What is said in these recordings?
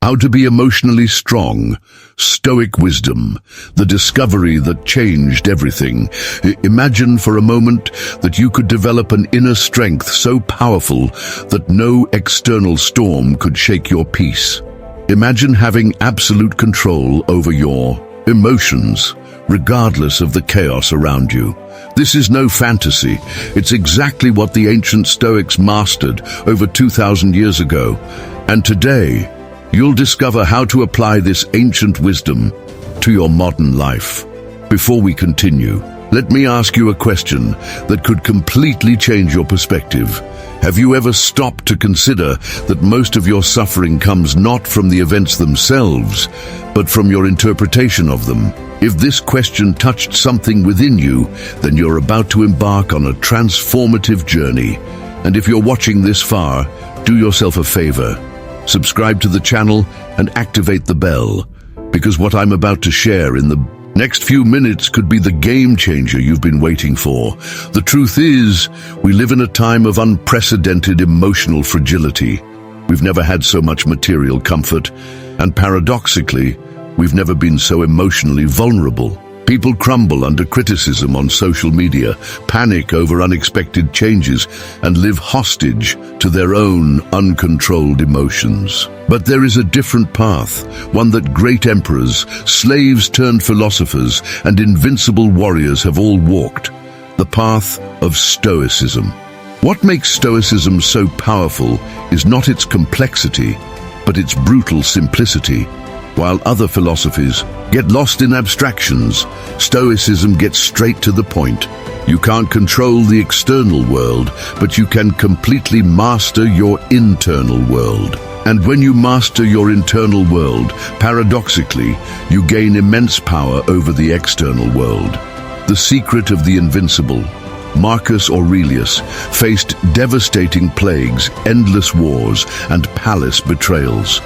How to be emotionally strong. Stoic Wisdom. The discovery that changed everything. Imagine for a moment that you could develop an inner strength so powerful that no external storm could shake your peace. Imagine having absolute control over your emotions, regardless of the chaos around you. This is no fantasy. It's exactly what the ancient Stoics mastered over 2,000 years ago. And today, you'll discover how to apply this ancient wisdom to your modern life. Before we continue, let me ask you a question that could completely change your perspective. Have you ever stopped to consider that most of your suffering comes not from the events themselves, but from your interpretation of them? If this question touched something within you, then you're about to embark on a transformative journey. And if you're watching this far, do yourself a favor. Subscribe to the channel and activate the bell, because what I'm about to share in the next few minutes could be the game changer you've been waiting for. The truth is, we live in a time of unprecedented emotional fragility. We've never had so much material comfort, and paradoxically, we've never been so emotionally vulnerable. People crumble under criticism on social media, panic over unexpected changes, and live hostage to their own uncontrolled emotions. But there is a different path, one that great emperors, slaves turned philosophers, and invincible warriors have all walked: the path of Stoicism. What makes Stoicism so powerful is not its complexity, but its brutal simplicity. While other philosophies get lost in abstractions, Stoicism gets straight to the point. You can't control the external world, but you can completely master your internal world. And when you master your internal world, paradoxically, you gain immense power over the external world. The secret of the invincible. Marcus Aurelius faced devastating plagues, endless wars, and palace betrayals.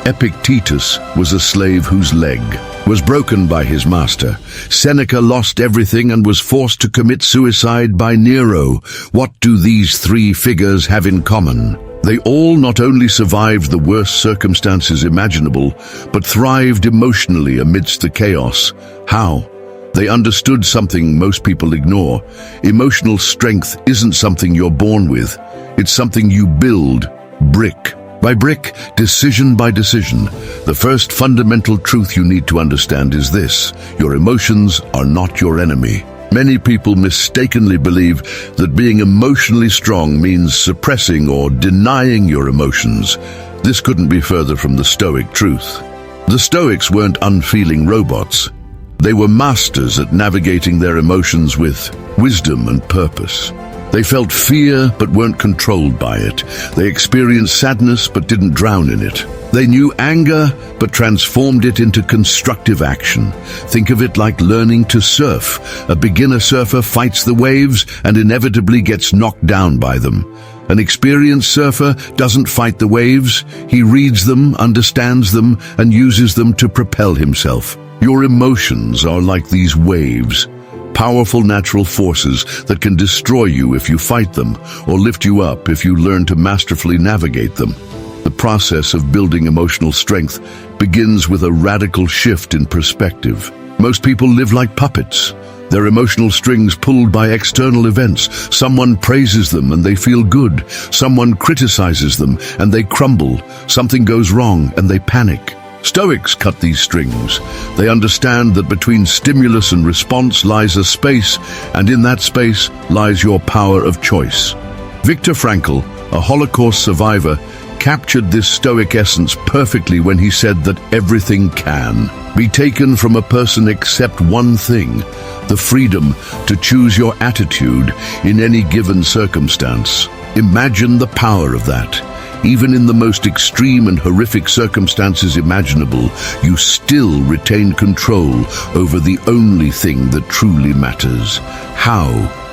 Epictetus was a slave whose leg was broken by his master. Seneca lost everything and was forced to commit suicide by Nero. What do these three figures have in common? They all not only survived the worst circumstances imaginable, but thrived emotionally amidst the chaos. How? They understood something most people ignore. Emotional strength isn't something you're born with. It's something you build, brick by brick, decision by decision. The first fundamental truth you need to understand is this: your emotions are not your enemy. Many people mistakenly believe that being emotionally strong means suppressing or denying your emotions. This couldn't be further from the Stoic truth. The Stoics weren't unfeeling robots. They were masters at navigating their emotions with wisdom and purpose. They felt fear but weren't controlled by it. They experienced sadness but didn't drown in it. They knew anger but transformed it into constructive action. Think of it like learning to surf. A beginner surfer fights the waves and inevitably gets knocked down by them. An experienced surfer doesn't fight the waves. He reads them, understands them, and uses them to propel himself. Your emotions are like these waves. Powerful natural forces that can destroy you if you fight them, or lift you up if you learn to masterfully navigate them. The process of building emotional strength begins with a radical shift in perspective. Most people live like puppets, their emotional strings pulled by external events. Someone praises them and they feel good. Someone criticizes them and they crumble. Something goes wrong and they panic. Stoics cut these strings. They understand that between stimulus and response lies a space, and in that space lies your power of choice. Viktor Frankl, a Holocaust survivor, captured this Stoic essence perfectly when he said that everything can be taken from a person except one thing: the freedom to choose your attitude in any given circumstance. Imagine the power of that. Even in the most extreme and horrific circumstances imaginable, you still retain control over the only thing that truly matters: how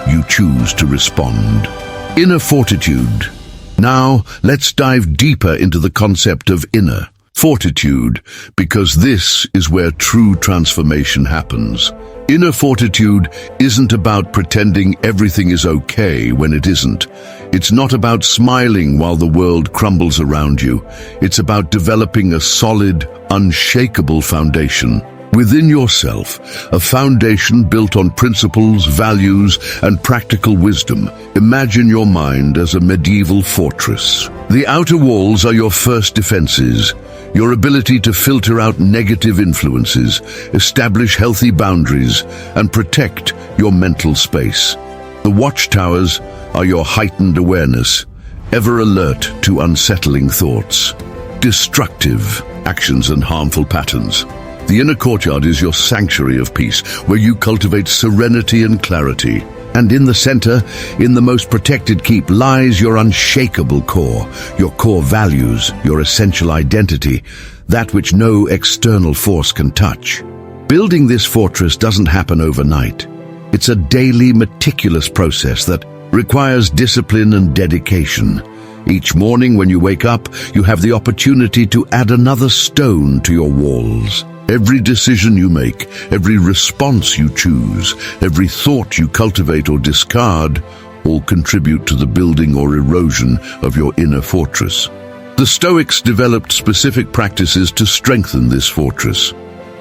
you choose to respond. Inner fortitude. Now, let's dive deeper into the concept of inner fortitude, because this is where true transformation happens. Inner fortitude isn't about pretending everything is okay when it isn't. It's not about smiling while the world crumbles around you. It's about developing a solid, unshakable foundation within yourself, a foundation built on principles, values, and practical wisdom. Imagine your mind as a medieval fortress. The outer walls are your first defenses, your ability to filter out negative influences, establish healthy boundaries, and protect your mental space. The watchtowers are your heightened awareness, ever alert to unsettling thoughts, destructive actions, and harmful patterns. The inner courtyard is your sanctuary of peace, where you cultivate serenity and clarity. And in the center, in the most protected keep, lies your unshakable core, your core values, your essential identity, that which no external force can touch. Building this fortress doesn't happen overnight. It's a daily, meticulous process that requires discipline and dedication. Each morning when you wake up, you have the opportunity to add another stone to your walls. Every decision you make, every response you choose, every thought you cultivate or discard, all contribute to the building or erosion of your inner fortress. The Stoics developed specific practices to strengthen this fortress.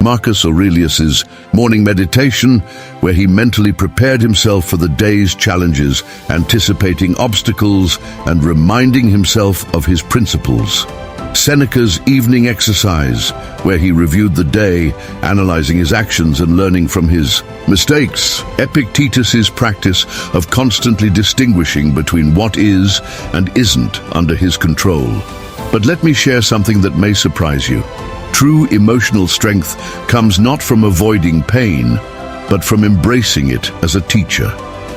Marcus Aurelius's morning meditation, where he mentally prepared himself for the day's challenges, anticipating obstacles and reminding himself of his principles. Seneca's evening exercise, where he reviewed the day, analyzing his actions and learning from his mistakes. Epictetus's practice of constantly distinguishing between what is and isn't under his control. But let me share something that may surprise you. True emotional strength comes not from avoiding pain, but from embracing it as a teacher.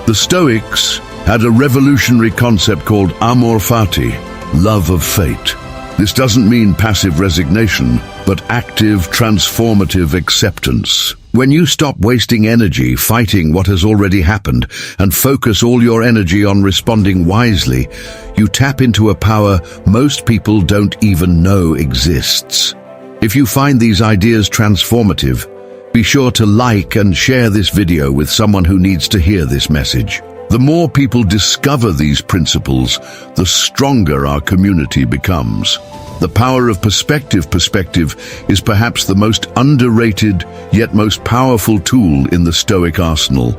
The Stoics had a revolutionary concept called amor fati, love of fate. This doesn't mean passive resignation, but active, transformative acceptance. When you stop wasting energy fighting what has already happened and focus all your energy on responding wisely, you tap into a power most people don't even know exists. If you find these ideas transformative, be sure to like and share this video with someone who needs to hear this message. The more people discover these principles, the stronger our community becomes. The power of perspective is perhaps the most underrated yet most powerful tool in the Stoic arsenal.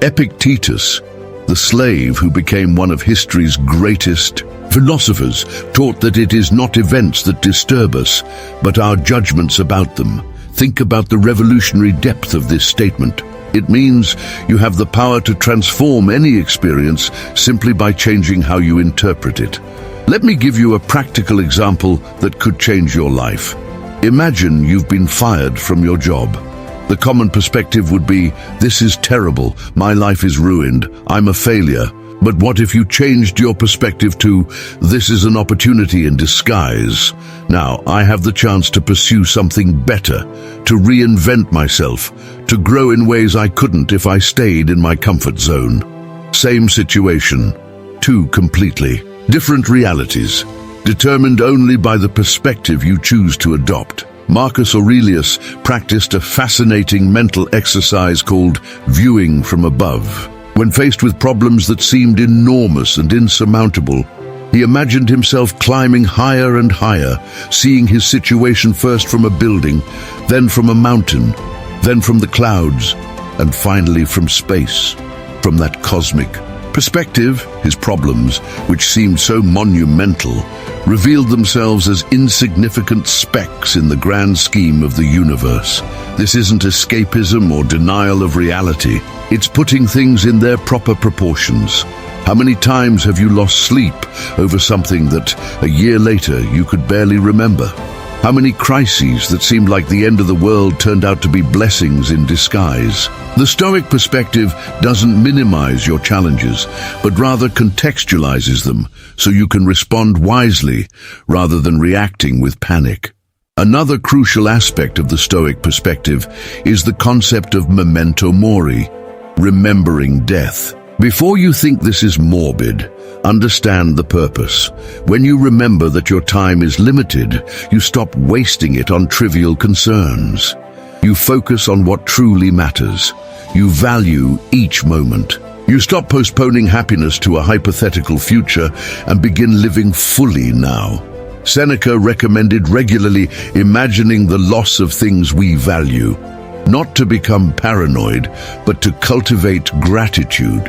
Epictetus, the slave who became one of history's greatest philosophers, taught that it is not events that disturb us, but our judgments about them. Think about the revolutionary depth of this statement. It means you have the power to transform any experience simply by changing how you interpret it. Let me give you a practical example that could change your life. Imagine you've been fired from your job. The common perspective would be, this is terrible, my life is ruined, I'm a failure. But what if you changed your perspective to, this is an opportunity in disguise. Now, I have the chance to pursue something better, to reinvent myself, to grow in ways I couldn't if I stayed in my comfort zone. Same situation, two completely different realities, determined only by the perspective you choose to adopt. Marcus Aurelius practiced a fascinating mental exercise called viewing from above. When faced with problems that seemed enormous and insurmountable, he imagined himself climbing higher and higher, seeing his situation first from a building, then from a mountain, then from the clouds, and finally from space. From that cosmic perspective, his problems, which seemed so monumental, revealed themselves as insignificant specks in the grand scheme of the universe. This isn't escapism or denial of reality. It's putting things in their proper proportions. How many times have you lost sleep over something that a year later you could barely remember? How many crises that seemed like the end of the world turned out to be blessings in disguise? The Stoic perspective doesn't minimize your challenges, but rather contextualizes them so you can respond wisely rather than reacting with panic. Another crucial aspect of the Stoic perspective is the concept of memento mori, remembering death. Before you think this is morbid, understand the purpose. When you remember that your time is limited, you stop wasting it on trivial concerns. You focus on what truly matters. you value each moment. You stop postponing happiness to a hypothetical future and begin living fully now. Seneca recommended regularly imagining the loss of things we value, not to become paranoid, but to cultivate gratitude.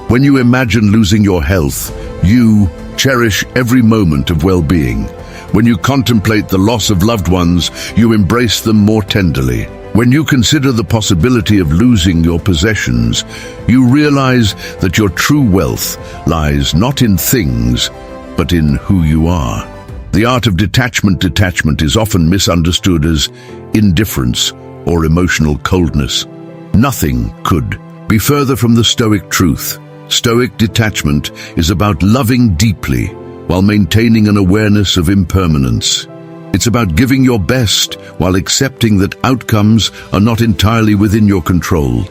When you imagine losing your health, you cherish every moment of well-being. When you contemplate the loss of loved ones, you embrace them more tenderly. When you consider the possibility of losing your possessions, you realize that your true wealth lies not in things, but in who you are. The art of detachment is often misunderstood as indifference or emotional coldness. Nothing could be further from the Stoic truth. Stoic detachment is about loving deeply while maintaining an awareness of impermanence. It's about giving your best while accepting that outcomes are not entirely within your control.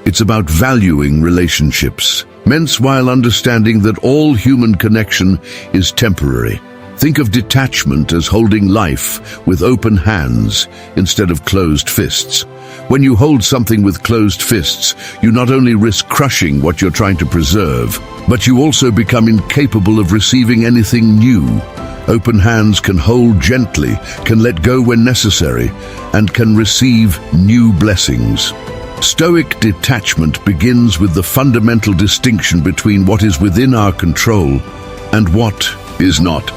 It's about valuing relationships, while understanding that all human connection is temporary. Think of detachment as holding life with open hands instead of closed fists. When you hold something with closed fists, you not only risk crushing what you're trying to preserve, but you also become incapable of receiving anything new. Open hands can hold gently, can let go when necessary, and can receive new blessings. Stoic detachment begins with the fundamental distinction between what is within our control and what is not.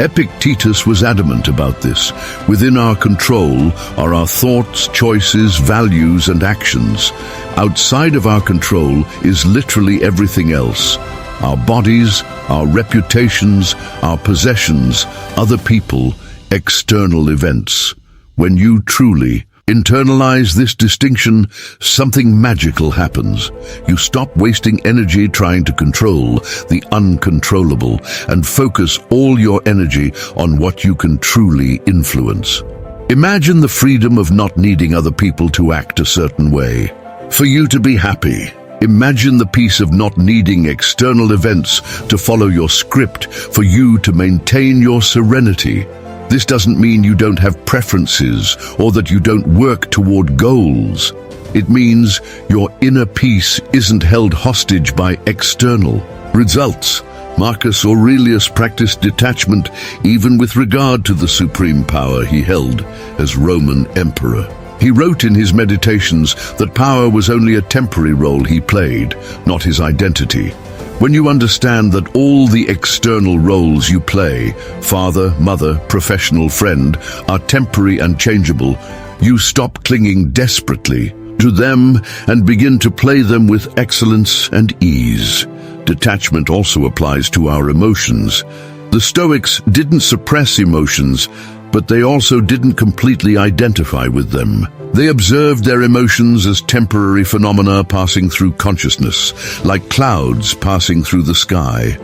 Epictetus was adamant about this. Within our control are our thoughts, choices, values, and actions. Outside of our control is literally everything else. Our bodies, our reputations, our possessions, other people, external events. When you truly internalize this distinction, something magical happens. You stop wasting energy trying to control the uncontrollable and focus all your energy on what you can truly influence. Imagine the freedom of not needing other people to act a certain way for you to be happy. Imagine the peace of not needing external events to follow your script for you to maintain your serenity. This doesn't mean you don't have preferences or that you don't work toward goals. It means your inner peace isn't held hostage by external results. Marcus Aurelius practiced detachment even with regard to the supreme power he held as Roman emperor. He wrote in his meditations that power was only a temporary role he played, not his identity. When you understand that all the external roles you play, father, mother, professional, friend, are temporary and changeable, you stop clinging desperately to them and begin to play them with excellence and ease. Detachment also applies to our emotions. The Stoics didn't suppress emotions, but they also didn't completely identify with them. They observed their emotions as temporary phenomena passing through consciousness, like clouds passing through the sky.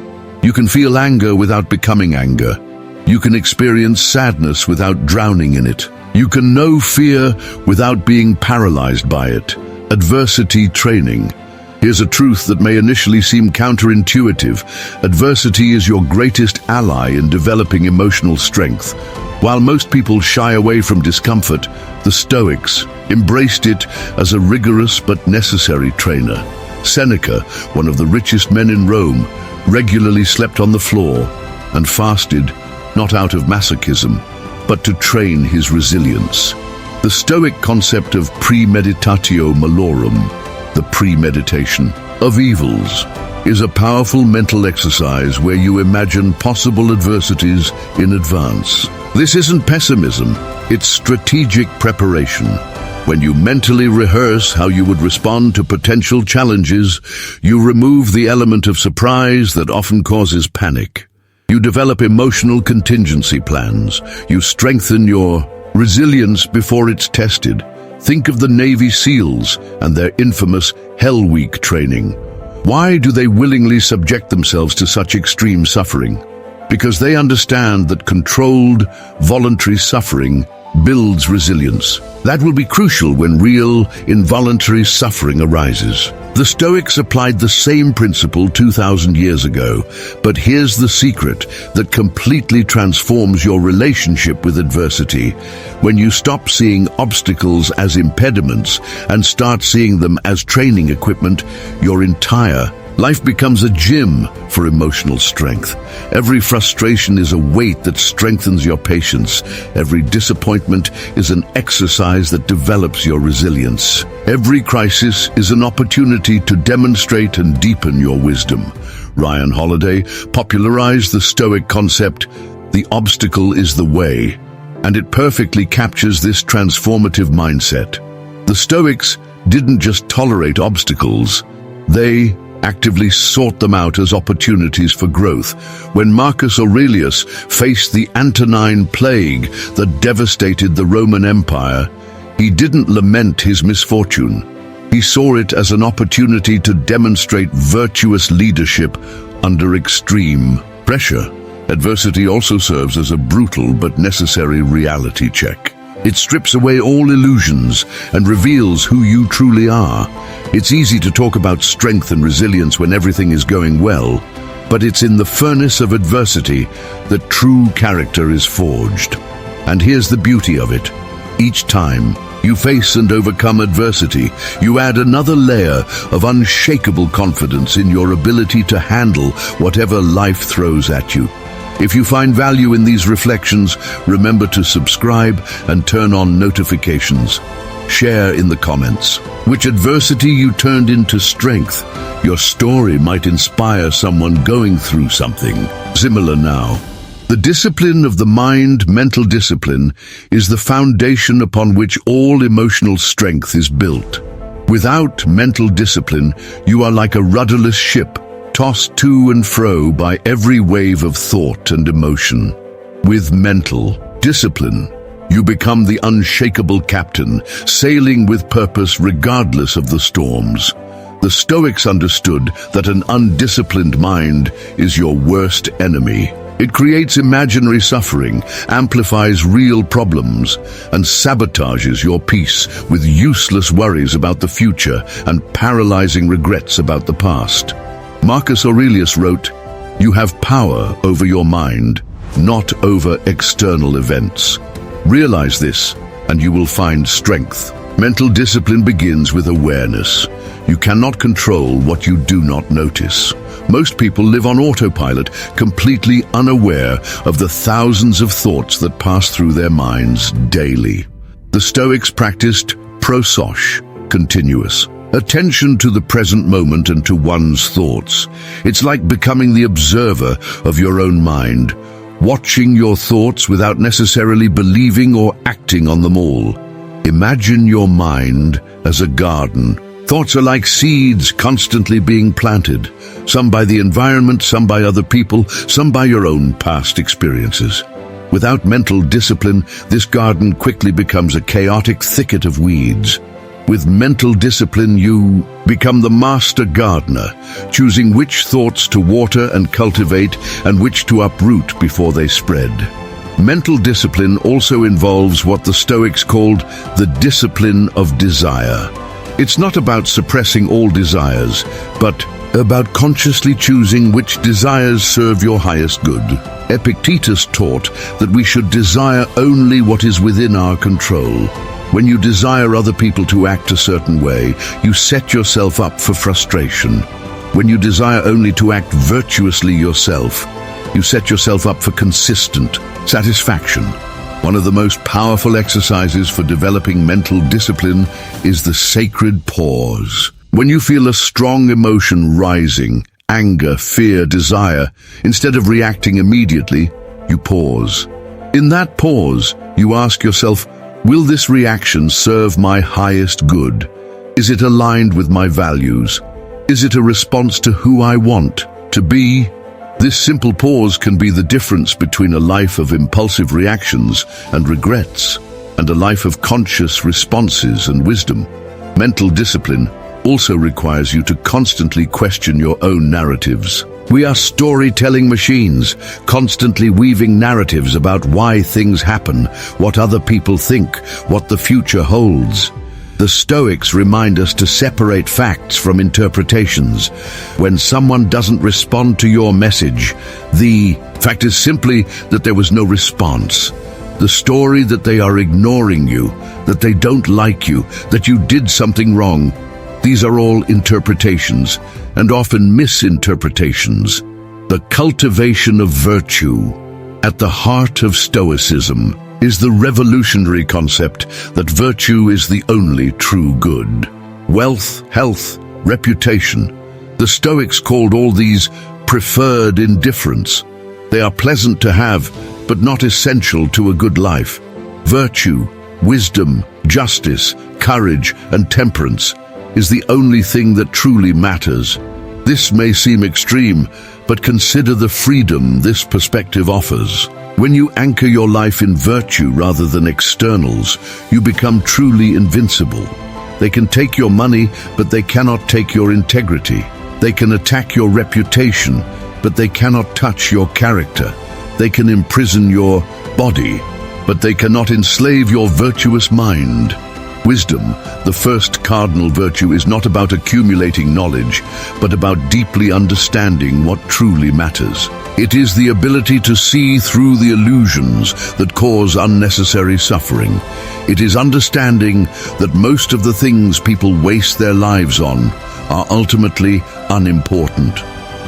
You can feel anger without becoming anger. You can experience sadness without drowning in it. You can know fear without being paralyzed by it. Adversity training. Here's a truth that may initially seem counterintuitive. Adversity is your greatest ally in developing emotional strength. While most people shy away from discomfort, the Stoics embraced it as a rigorous but necessary trainer. Seneca, one of the richest men in Rome, regularly slept on the floor and fasted, not out of masochism, but to train his resilience. The Stoic concept of premeditatio malorum, the premeditation of evils, is a powerful mental exercise where you imagine possible adversities in advance. This isn't pessimism, it's strategic preparation. When you mentally rehearse how you would respond to potential challenges, you remove the element of surprise that often causes panic. You develop emotional contingency plans. You strengthen your resilience before it's tested. Think of the Navy SEALs and their infamous Hell Week training. Why do they willingly subject themselves to such extreme suffering? Because they understand that controlled, voluntary suffering builds resilience. That will be crucial when real, involuntary suffering arises. The Stoics applied the same principle 2,000 years ago, but here's the secret that completely transforms your relationship with adversity. When you stop seeing obstacles as impediments and start seeing them as training equipment, your entire life becomes a gym for emotional strength. Every frustration is a weight that strengthens your patience. Every disappointment is an exercise that develops your resilience. Every crisis is an opportunity to demonstrate and deepen your wisdom. Ryan Holiday popularized the Stoic concept, "The obstacle is the way," and it perfectly captures this transformative mindset. The Stoics didn't just tolerate obstacles, they actively sought them out as opportunities for growth. When Marcus Aurelius faced the Antonine Plague that devastated the Roman Empire, he didn't lament his misfortune. He saw it as an opportunity to demonstrate virtuous leadership under extreme pressure. Adversity also serves as a brutal but necessary reality check. It strips away all illusions and reveals who you truly are. It's easy to talk about strength and resilience when everything is going well, but it's in the furnace of adversity that true character is forged. And here's the beauty of it. Each time you face and overcome adversity, you add another layer of unshakable confidence in your ability to handle whatever life throws at you. If you find value in these reflections, remember to subscribe and turn on notifications. Share in the comments which adversity you turned into strength. Your story might inspire someone going through something similar now. The discipline of the mind, mental discipline, is the foundation upon which all emotional strength is built. Without mental discipline, you are like a rudderless ship, tossed to and fro by every wave of thought and emotion. With mental discipline, you become the unshakable captain, sailing with purpose regardless of the storms. The Stoics understood that an undisciplined mind is your worst enemy. It creates imaginary suffering, amplifies real problems, and sabotages your peace with useless worries about the future and paralyzing regrets about the past. Marcus Aurelius wrote, "You have power over your mind, not over external events." Realize this, and you will find strength. Mental discipline begins with awareness. You cannot control what you do not notice. Most people live on autopilot, completely unaware of the thousands of thoughts that pass through their minds daily. The Stoics practiced prosos, continuous attention to the present moment and to one's thoughts. It's like becoming the observer of your own mind, watching your thoughts without necessarily believing or acting on them all. Imagine your mind as a garden. Thoughts are like seeds constantly being planted, some by the environment, some by other people, some by your own past experiences. Without mental discipline, this garden quickly becomes a chaotic thicket of weeds. With mental discipline, you become the master gardener, choosing which thoughts to water and cultivate and which to uproot before they spread. Mental discipline also involves what the Stoics called the discipline of desire. It's not about suppressing all desires, but about consciously choosing which desires serve your highest good. Epictetus taught that we should desire only what is within our control. When you desire other people to act a certain way, you set yourself up for frustration. When you desire only to act virtuously yourself, you set yourself up for consistent satisfaction. One of the most powerful exercises for developing mental discipline is the sacred pause. When you feel a strong emotion rising, anger, fear, desire, instead of reacting immediately, you pause. In that pause, you ask yourself, will this reaction serve my highest good? Is it aligned with my values? Is it a response to who I want to be? This simple pause can be the difference between a life of impulsive reactions and regrets, and a life of conscious responses and wisdom. Mental discipline also requires you to constantly question your own narratives. We are storytelling machines, constantly weaving narratives about why things happen, what other people think, what the future holds. The Stoics remind us to separate facts from interpretations. When someone doesn't respond to your message, the fact is simply that there was no response. The story that they are ignoring you, that they don't like you, that you did something wrong, these are all interpretations, and often misinterpretations. The cultivation of virtue. At the heart of Stoicism is the revolutionary concept that virtue is the only true good. Wealth, health, reputation. The Stoics called all these preferred indifference. They are pleasant to have, but not essential to a good life. Virtue, wisdom, justice, courage, and temperance is the only thing that truly matters. This may seem extreme, but consider the freedom this perspective offers. When you anchor your life in virtue rather than externals, you become truly invincible. They can take your money, but they cannot take your integrity. They can attack your reputation, but they cannot touch your character. They can imprison your body, but they cannot enslave your virtuous mind. Wisdom, the first cardinal virtue, is not about accumulating knowledge, but about deeply understanding what truly matters. It is the ability to see through the illusions that cause unnecessary suffering. It is understanding that most of the things people waste their lives on are ultimately unimportant.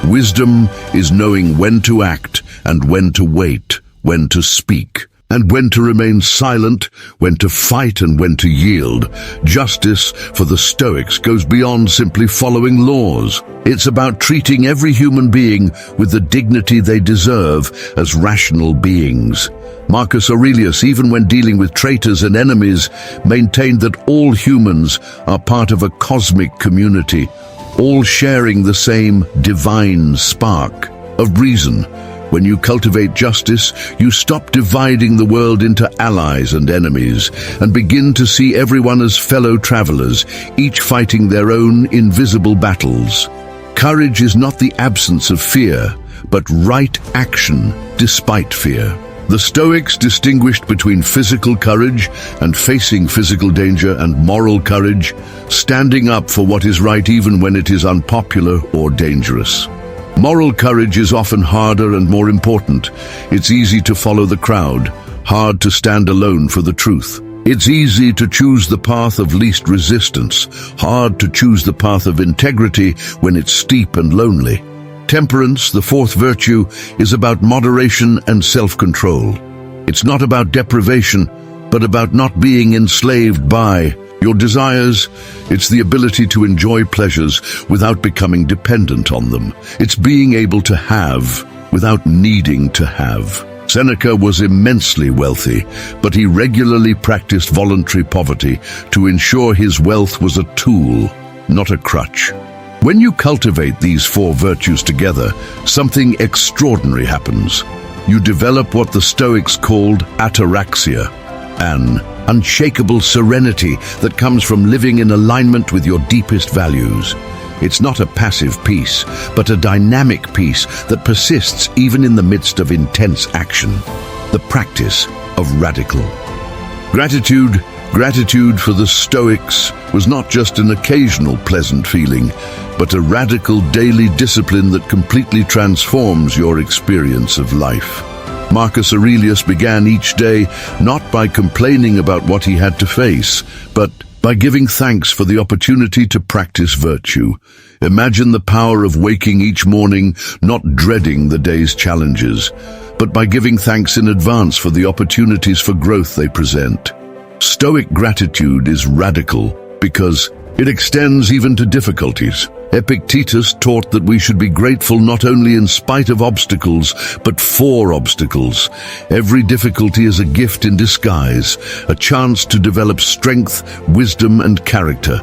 Wisdom is knowing when to act and when to wait, when to speak, and when to remain silent, when to fight and when to yield. Justice, for the Stoics, goes beyond simply following laws. It's about treating every human being with the dignity they deserve as rational beings. Marcus Aurelius, even when dealing with traitors and enemies, maintained that all humans are part of a cosmic community, all sharing the same divine spark of reason. When you cultivate justice, you stop dividing the world into allies and enemies, and begin to see everyone as fellow travelers, each fighting their own invisible battles. Courage is not the absence of fear, but right action despite fear. The Stoics distinguished between physical courage and facing physical danger, and moral courage, standing up for what is right even when it is unpopular or dangerous. Moral courage is often harder and more important. It's easy to follow the crowd, hard to stand alone for the truth. It's easy to choose the path of least resistance, hard to choose the path of integrity when it's steep and lonely. Temperance, the fourth virtue, is about moderation and self-control. It's not about deprivation, but about not being enslaved by your desires. It's the ability to enjoy pleasures without becoming dependent on them. It's being able to have without needing to have. Seneca was immensely wealthy, but he regularly practiced voluntary poverty to ensure his wealth was a tool, not a crutch. When you cultivate these four virtues together, something extraordinary happens. You develop what the Stoics called ataraxia, an unshakable serenity that comes from living in alignment with your deepest values. It's not a passive peace, but a dynamic peace that persists even in the midst of intense action. The practice of radical gratitude. Gratitude for the Stoics was not just an occasional pleasant feeling, but a radical daily discipline that completely transforms your experience of life. Marcus Aurelius began each day not by complaining about what he had to face, but by giving thanks for the opportunity to practice virtue. Imagine the power of waking each morning not dreading the day's challenges, but by giving thanks in advance for the opportunities for growth they present. Stoic gratitude is radical because it extends even to difficulties. Epictetus taught that we should be grateful not only in spite of obstacles, but for obstacles. Every difficulty is a gift in disguise, a chance to develop strength, wisdom, and character.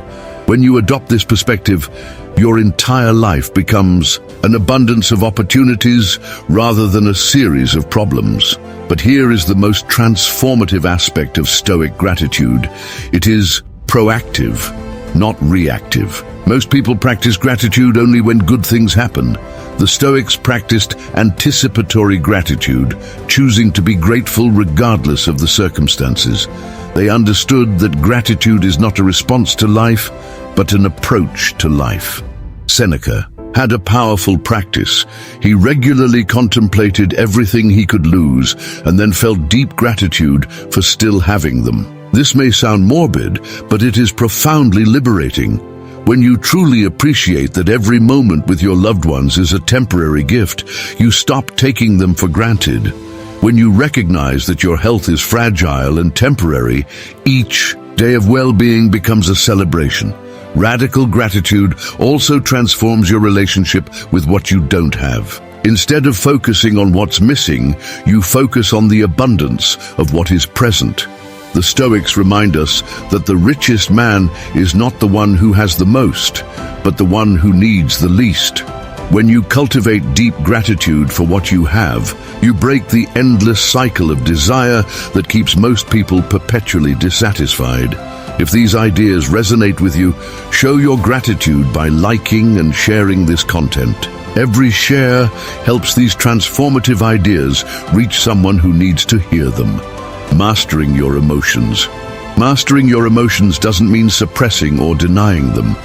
When you adopt this perspective, your entire life becomes an abundance of opportunities rather than a series of problems. But here is the most transformative aspect of Stoic gratitude. It is proactive. not reactive. Most people practice gratitude only when good things happen. The Stoics practiced anticipatory gratitude, choosing to be grateful regardless of the circumstances. They understood that gratitude is not a response to life, but an approach to life. Seneca had a powerful practice. He regularly contemplated everything he could lose and then felt deep gratitude for still having them. This may sound morbid, but it is profoundly liberating. When you truly appreciate that every moment with your loved ones is a temporary gift, you stop taking them for granted. When you recognize that your health is fragile and temporary, each day of well-being becomes a celebration. Radical gratitude also transforms your relationship with what you don't have. Instead of focusing on what's missing, you focus on the abundance of what is present. The Stoics remind us that the richest man is not the one who has the most, but the one who needs the least. When you cultivate deep gratitude for what you have, you break the endless cycle of desire that keeps most people perpetually dissatisfied. If these ideas resonate with you, show your gratitude by liking and sharing this content. Every share helps these transformative ideas reach someone who needs to hear them. Mastering your emotions. Mastering your emotions doesn't mean suppressing or denying them.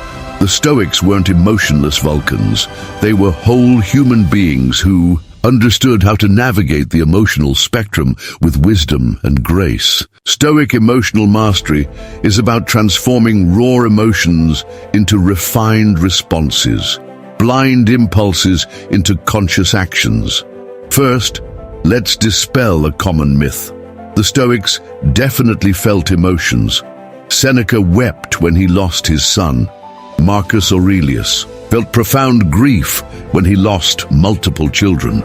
The Stoics weren't emotionless Vulcans. They were whole human beings who understood how to navigate the emotional spectrum with wisdom and grace. Stoic emotional mastery is about transforming raw emotions into refined responses, blind impulses into conscious actions. First, let's dispel a common myth. The Stoics definitely felt emotions. Seneca wept when he lost his son. Marcus Aurelius felt profound grief when he lost multiple children.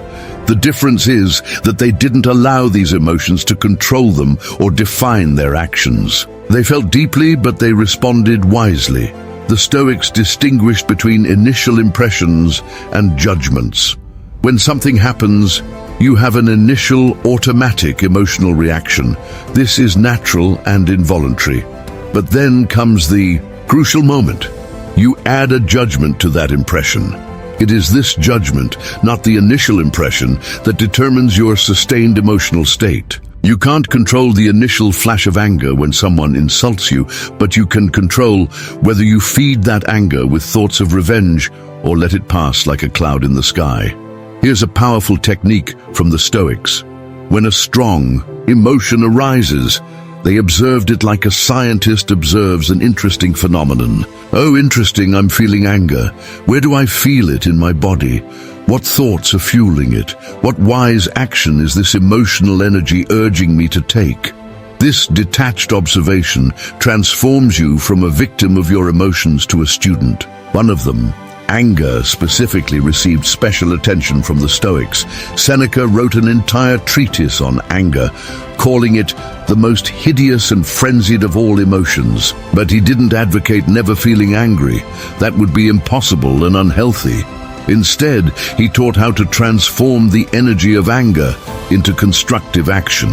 The difference is that they didn't allow these emotions to control them or define their actions. They felt deeply, but they responded wisely. The Stoics distinguished between initial impressions and judgments. When something happens, you have an initial automatic emotional reaction. This is natural and involuntary. But then comes the crucial moment. You add a judgment to that impression. It is this judgment, not the initial impression, that determines your sustained emotional state. You can't control the initial flash of anger when someone insults you, but you can control whether you feed that anger with thoughts of revenge or let it pass like a cloud in the sky. Here's a powerful technique from the Stoics. When a strong emotion arises, they observed it like a scientist observes an interesting phenomenon. Oh, interesting, I'm feeling anger. Where do I feel it in my body? What thoughts are fueling it? What wise action is this emotional energy urging me to take? This detached observation transforms you from a victim of your emotions to a student. One of them, anger, specifically received special attention from the Stoics. Seneca wrote an entire treatise on anger, calling it the most hideous and frenzied of all emotions. But he didn't advocate never feeling angry. That would be impossible and unhealthy. Instead, he taught how to transform the energy of anger into constructive action.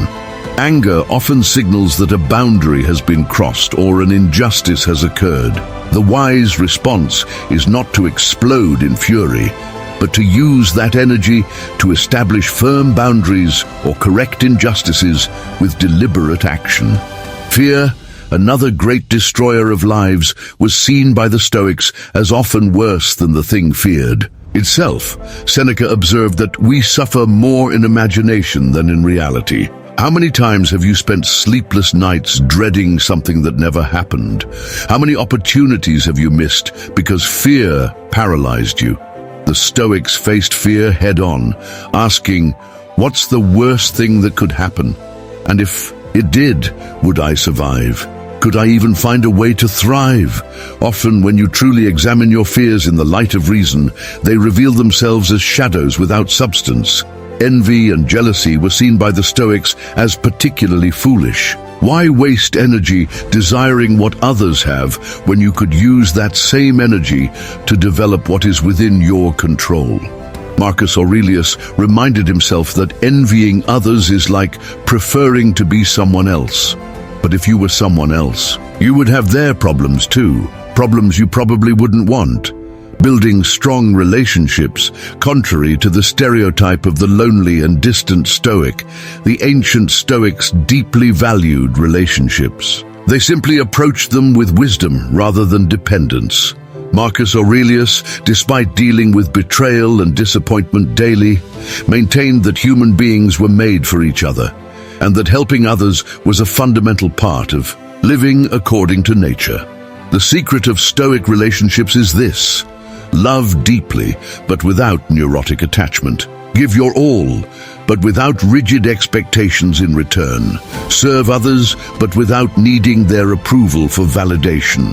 Anger often signals that a boundary has been crossed or an injustice has occurred. The wise response is not to explode in fury, but to use that energy to establish firm boundaries or correct injustices with deliberate action. Fear, another great destroyer of lives, was seen by the Stoics as often worse than the thing feared itself. Seneca observed that we suffer more in imagination than in reality. How many times have you spent sleepless nights dreading something that never happened? How many opportunities have you missed because fear paralyzed you? The Stoics faced fear head-on, asking, what's the worst thing that could happen? And if it did, would I survive? Could I even find a way to thrive? Often, when you truly examine your fears in the light of reason, they reveal themselves as shadows without substance. Envy and jealousy were seen by the Stoics as particularly foolish. Why waste energy desiring what others have when you could use that same energy to develop what is within your control? Marcus Aurelius reminded himself that envying others is like preferring to be someone else. But if you were someone else, you would have their problems too, problems you probably wouldn't want. Building strong relationships, contrary to the stereotype of the lonely and distant Stoic, the ancient Stoics deeply valued relationships. They simply approached them with wisdom rather than dependence. Marcus Aurelius, despite dealing with betrayal and disappointment daily, maintained that human beings were made for each other, and that helping others was a fundamental part of living according to nature. The secret of Stoic relationships is this: love deeply, but without neurotic attachment. Give your all, but without rigid expectations in return. Serve others, but without needing their approval for validation.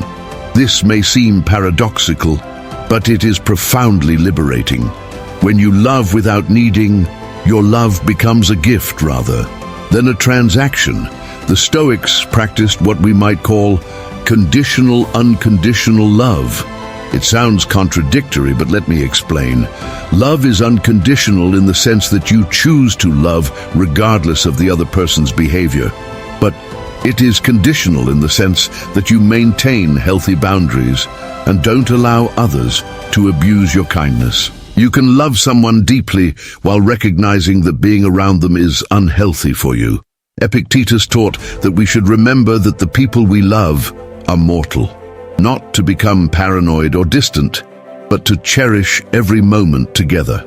This may seem paradoxical, but it is profoundly liberating. When you love without needing, your love becomes a gift rather than a transaction. The Stoics practiced what we might call conditional, unconditional love. It sounds contradictory, but let me explain. Love is unconditional in the sense that you choose to love regardless of the other person's behavior. But it is conditional in the sense that you maintain healthy boundaries and don't allow others to abuse your kindness. You can love someone deeply while recognizing that being around them is unhealthy for you. Epictetus taught that we should remember that the people we love are mortal. Not to become paranoid or distant, but to cherish every moment together.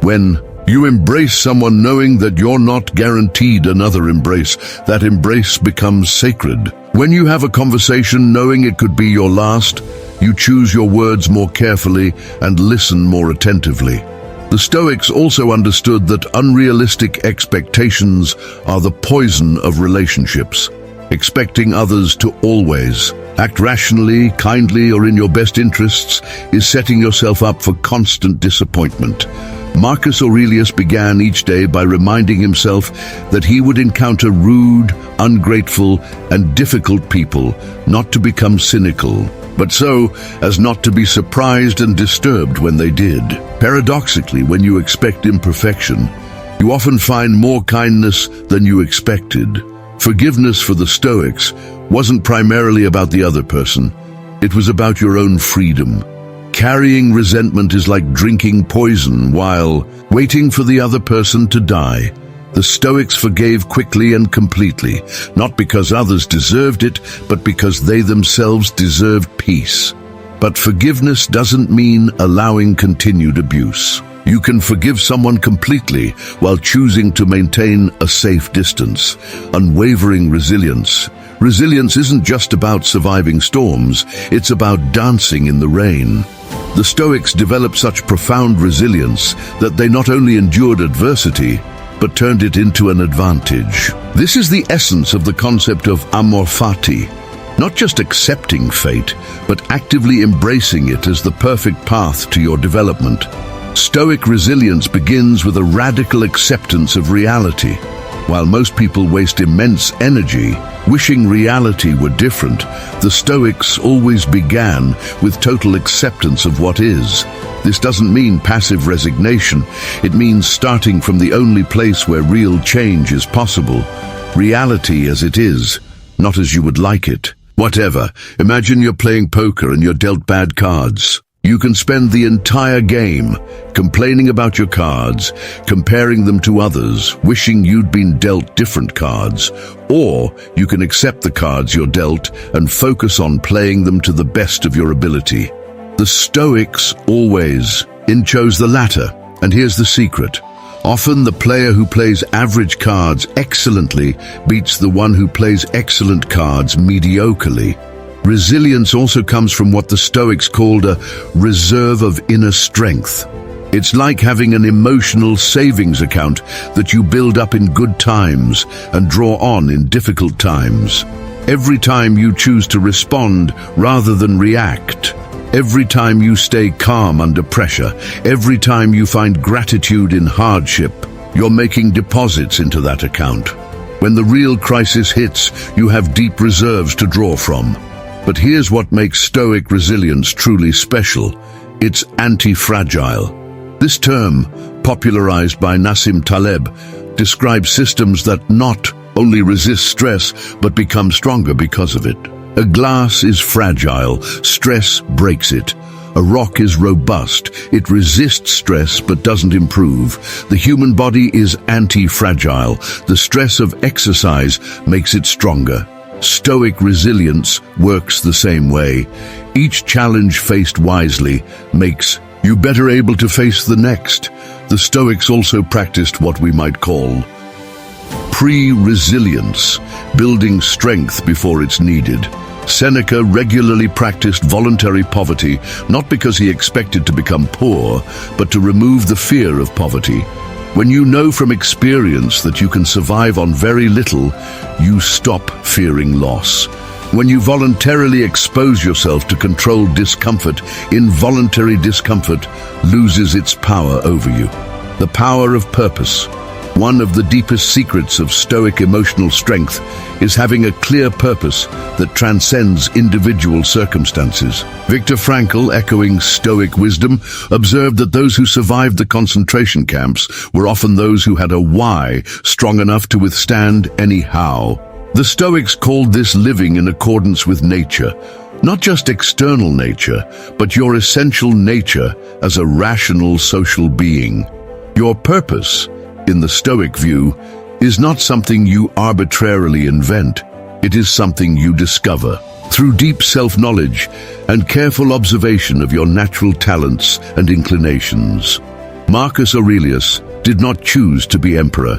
When you embrace someone knowing that you're not guaranteed another embrace, that embrace becomes sacred. When you have a conversation knowing it could be your last, you choose your words more carefully and listen more attentively. The Stoics also understood that unrealistic expectations are the poison of relationships. Expecting others to always act rationally, kindly, or in your best interests is setting yourself up for constant disappointment. Marcus Aurelius began each day by reminding himself that he would encounter rude, ungrateful, and difficult people, not to become cynical, but so as not to be surprised and disturbed when they did. Paradoxically, when you expect imperfection, you often find more kindness than you expected. Forgiveness for the Stoics wasn't primarily about the other person. It was about your own freedom. Carrying resentment is like drinking poison while waiting for the other person to die. The Stoics forgave quickly and completely, not because others deserved it, but because they themselves deserved peace. But forgiveness doesn't mean allowing continued abuse. You can forgive someone completely while choosing to maintain a safe distance. Unwavering resilience. Resilience isn't just about surviving storms, it's about dancing in the rain. The Stoics developed such profound resilience that they not only endured adversity, but turned it into an advantage. This is the essence of the concept of amor fati. Not just accepting fate, but actively embracing it as the perfect path to your development. Stoic resilience begins with a radical acceptance of reality. While most people waste immense energy wishing reality were different, the Stoics always began with total acceptance of what is. This doesn't mean passive resignation. It means starting from the only place where real change is possible. Reality as it is, not as you would like it. Whatever. Imagine you're playing poker and you're dealt bad cards. You can spend the entire game complaining about your cards, comparing them to others, wishing you'd been dealt different cards, or you can accept the cards you're dealt and focus on playing them to the best of your ability. The Stoics always chose the latter, and here's the secret. Often the player who plays average cards excellently beats the one who plays excellent cards mediocrely. Resilience also comes from what the Stoics called a reserve of inner strength. It's like having an emotional savings account that you build up in good times and draw on in difficult times. Every time you choose to respond rather than react, every time you stay calm under pressure, every time you find gratitude in hardship, you're making deposits into that account. When the real crisis hits, you have deep reserves to draw from. But here's what makes Stoic resilience truly special. It's anti-fragile. This term, popularized by Nassim Taleb, describes systems that not only resist stress but become stronger because of it. A glass is fragile, stress breaks it. A rock is robust, it resists stress but doesn't improve. The human body is anti-fragile. The stress of exercise makes it stronger. Stoic resilience works the same way. Each challenge faced wisely makes you better able to face the next. The Stoics also practiced what we might call pre-resilience, building strength before it's needed. Seneca regularly practiced voluntary poverty, not because he expected to become poor, but to remove the fear of poverty. When you know from experience that you can survive on very little, you stop fearing loss. When you voluntarily expose yourself to controlled discomfort, involuntary discomfort loses its power over you. The power of purpose. One of the deepest secrets of Stoic emotional strength is having a clear purpose that transcends individual circumstances. Viktor Frankl, echoing Stoic wisdom, observed that those who survived the concentration camps were often those who had a why strong enough to withstand any how. The Stoics called this living in accordance with nature, not just external nature, but your essential nature as a rational social being. Your purpose, in the Stoic view, is not something you arbitrarily invent. It is something you discover through deep self-knowledge and careful observation of your natural talents and inclinations. Marcus Aurelius did not choose to be emperor,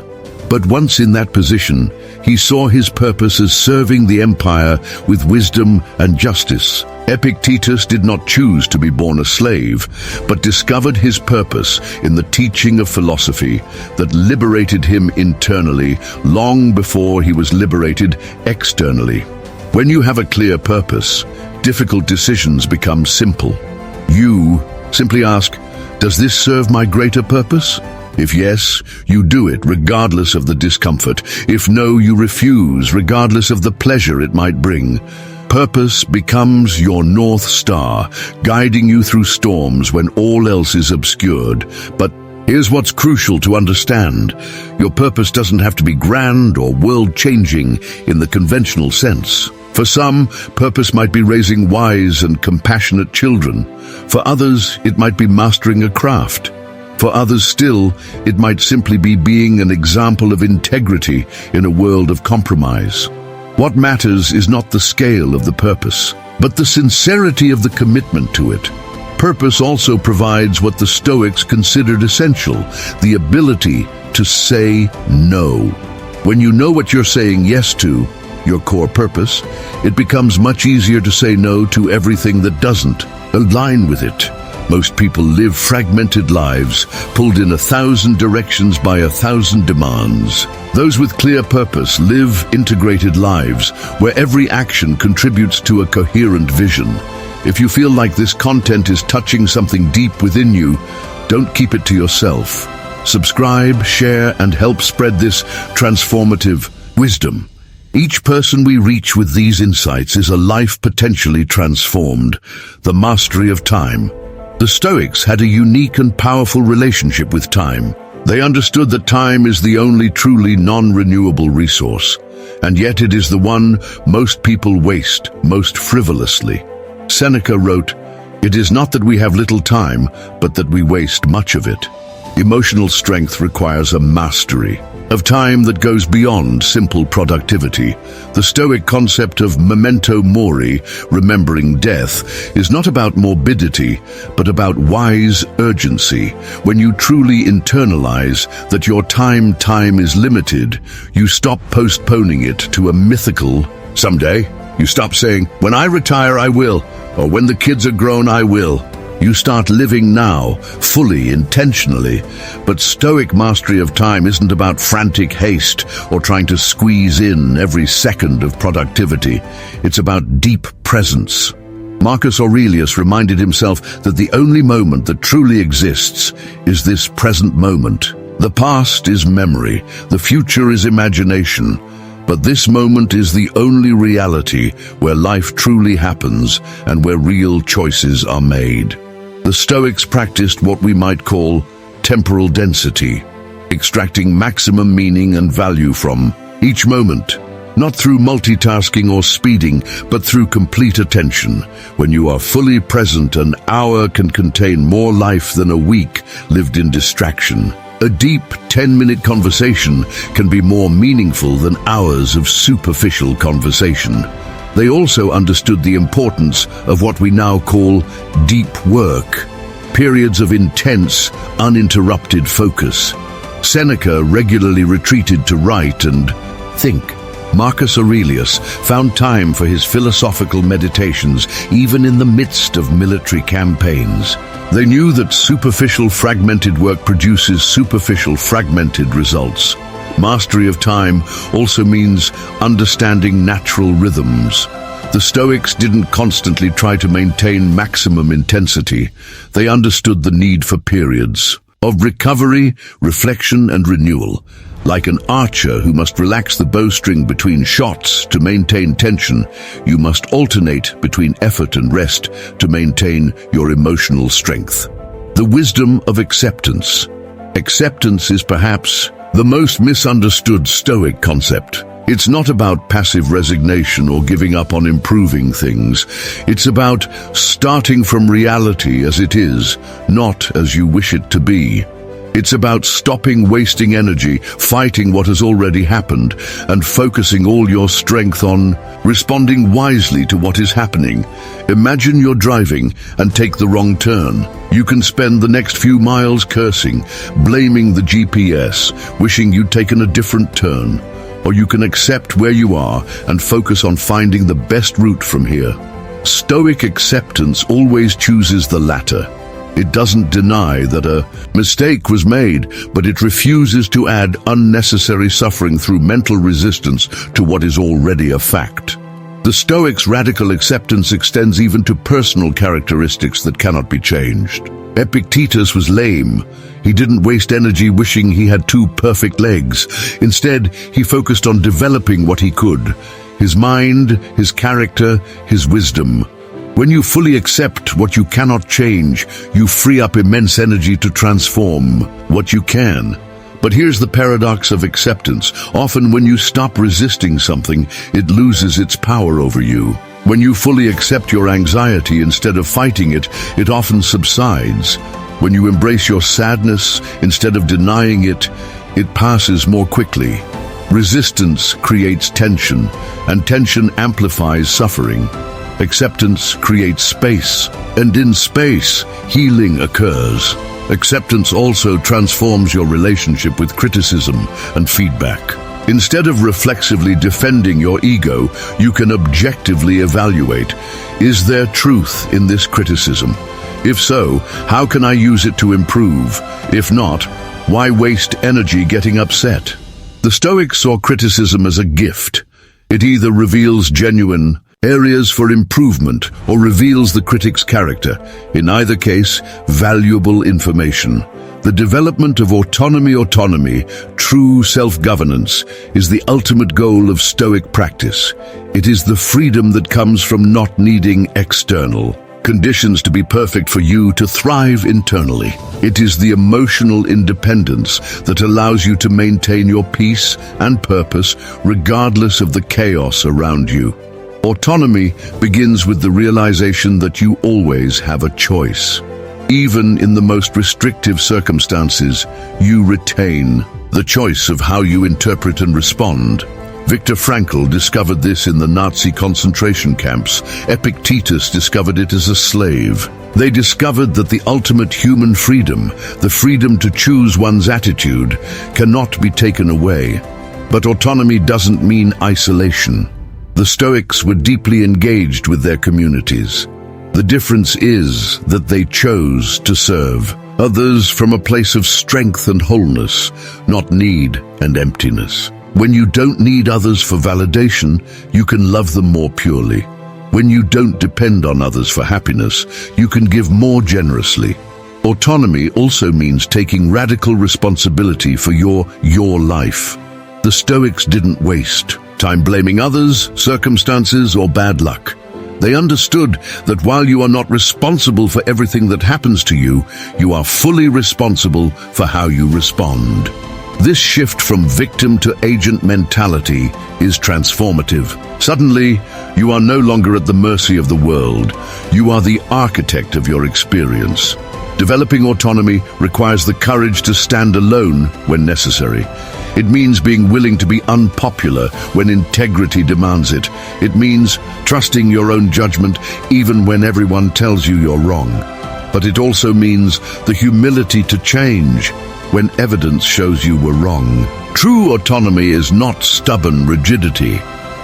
but once in that position, he saw his purpose as serving the empire with wisdom and justice. Epictetus did not choose to be born a slave, but discovered his purpose in the teaching of philosophy that liberated him internally long before he was liberated externally. When you have a clear purpose, difficult decisions become simple. You simply ask, does this serve my greater purpose? If yes, you do it regardless of the discomfort. If no, you refuse regardless of the pleasure it might bring. Purpose becomes your North Star, guiding you through storms when all else is obscured. But here's what's crucial to understand. Your purpose doesn't have to be grand or world-changing in the conventional sense. For some, purpose might be raising wise and compassionate children. For others, it might be mastering a craft. For others still, it might simply be being an example of integrity in a world of compromise. What matters is not the scale of the purpose, but the sincerity of the commitment to it. Purpose also provides what the Stoics considered essential, the ability to say no. When you know what you're saying yes to, your core purpose, it becomes much easier to say no to everything that doesn't align with it. Most people live fragmented lives, pulled in 1,000 directions by 1,000 demands. Those with clear purpose live integrated lives, where every action contributes to a coherent vision. If you feel like this content is touching something deep within you, don't keep it to yourself. Subscribe, share, and help spread this transformative wisdom. Each person we reach with these insights is a life potentially transformed. The mastery of time. The Stoics had a unique and powerful relationship with time. They understood that time is the only truly non-renewable resource, and yet it is the one most people waste most frivolously. Seneca wrote, "It is not that we have little time, but that we waste much of it." Emotional strength requires a mastery of time that goes beyond simple productivity. The Stoic concept of memento mori, remembering death, is not about morbidity, but about wise urgency. When you truly internalize that your time is limited, you stop postponing it to a mythical someday. You stop saying, "When I retire, I will," or "When the kids are grown, I will." You start living now, fully, intentionally. But Stoic mastery of time isn't about frantic haste or trying to squeeze in every second of productivity. It's about deep presence. Marcus Aurelius reminded himself that the only moment that truly exists is this present moment. The past is memory, the future is imagination, but this moment is the only reality where life truly happens and where real choices are made. The Stoics practiced what we might call temporal density, extracting maximum meaning and value from each moment, not through multitasking or speeding, but through complete attention. When you are fully present, an hour can contain more life than a week lived in distraction. A deep 10-minute conversation can be more meaningful than hours of superficial conversation. They also understood the importance of what we now call deep work, periods of intense, uninterrupted focus. Seneca regularly retreated to write and think. Marcus Aurelius found time for his philosophical meditations even in the midst of military campaigns. They knew that superficial fragmented work produces superficial fragmented results. Mastery of time also means understanding natural rhythms. The Stoics didn't constantly try to maintain maximum intensity. They understood the need for periods of recovery, reflection, and renewal. Like an archer who must relax the bowstring between shots to maintain tension, you must alternate between effort and rest to maintain your emotional strength. The wisdom of acceptance. Acceptance is perhaps the most misunderstood Stoic concept. It's not about passive resignation or giving up on improving things. It's about starting from reality as it is, not as you wish it to be. It's about stopping wasting energy, fighting what has already happened, and focusing all your strength on responding wisely to what is happening. Imagine you're driving and take the wrong turn. You can spend the next few miles cursing, blaming the GPS, wishing you'd taken a different turn. Or you can accept where you are and focus on finding the best route from here. Stoic acceptance always chooses the latter. It doesn't deny that a mistake was made, but it refuses to add unnecessary suffering through mental resistance to what is already a fact. The Stoics' radical acceptance extends even to personal characteristics that cannot be changed. Epictetus was lame. He didn't waste energy wishing he had two perfect legs. Instead, he focused on developing what he could: his mind, his character, his wisdom. When you fully accept what you cannot change, you free up immense energy to transform what you can. But here's the paradox of acceptance. Often when you stop resisting something, it loses its power over you. When you fully accept your anxiety instead of fighting it, it often subsides. When you embrace your sadness instead of denying it, it passes more quickly. Resistance creates tension, and tension amplifies suffering. Acceptance creates space, and in space, healing occurs. Acceptance also transforms your relationship with criticism and feedback. Instead of reflexively defending your ego, you can objectively evaluate: is there truth in this criticism? If so, how can I use it to improve? If not, why waste energy getting upset? The Stoics saw criticism as a gift. It either reveals genuine areas for improvement or reveals the critic's character. In either case, valuable information. The development of autonomy, true self-governance, is the ultimate goal of Stoic practice. It is the freedom that comes from not needing external conditions to be perfect for you to thrive internally. It is the emotional independence that allows you to maintain your peace and purpose regardless of the chaos around you. Autonomy begins with the realization that you always have a choice. Even in the most restrictive circumstances, you retain the choice of how you interpret and respond. Viktor Frankl discovered this in the Nazi concentration camps. Epictetus discovered it as a slave. They discovered that the ultimate human freedom, the freedom to choose one's attitude, cannot be taken away. But autonomy doesn't mean isolation. The Stoics were deeply engaged with their communities. The difference is that they chose to serve others from a place of strength and wholeness, not need and emptiness. When you don't need others for validation, you can love them more purely. When you don't depend on others for happiness, you can give more generously. Autonomy also means taking radical responsibility for your life. The Stoics didn't waste time blaming others, circumstances, or bad luck. They understood that while you are not responsible for everything that happens to you, you are fully responsible for how you respond. This shift from victim to agent mentality is transformative. Suddenly, you are no longer at the mercy of the world. You are the architect of your experience. Developing autonomy requires the courage to stand alone when necessary. It means being willing to be unpopular when integrity demands it. It means trusting your own judgment even when everyone tells you you're wrong. But it also means the humility to change when evidence shows you were wrong. True autonomy is not stubborn rigidity,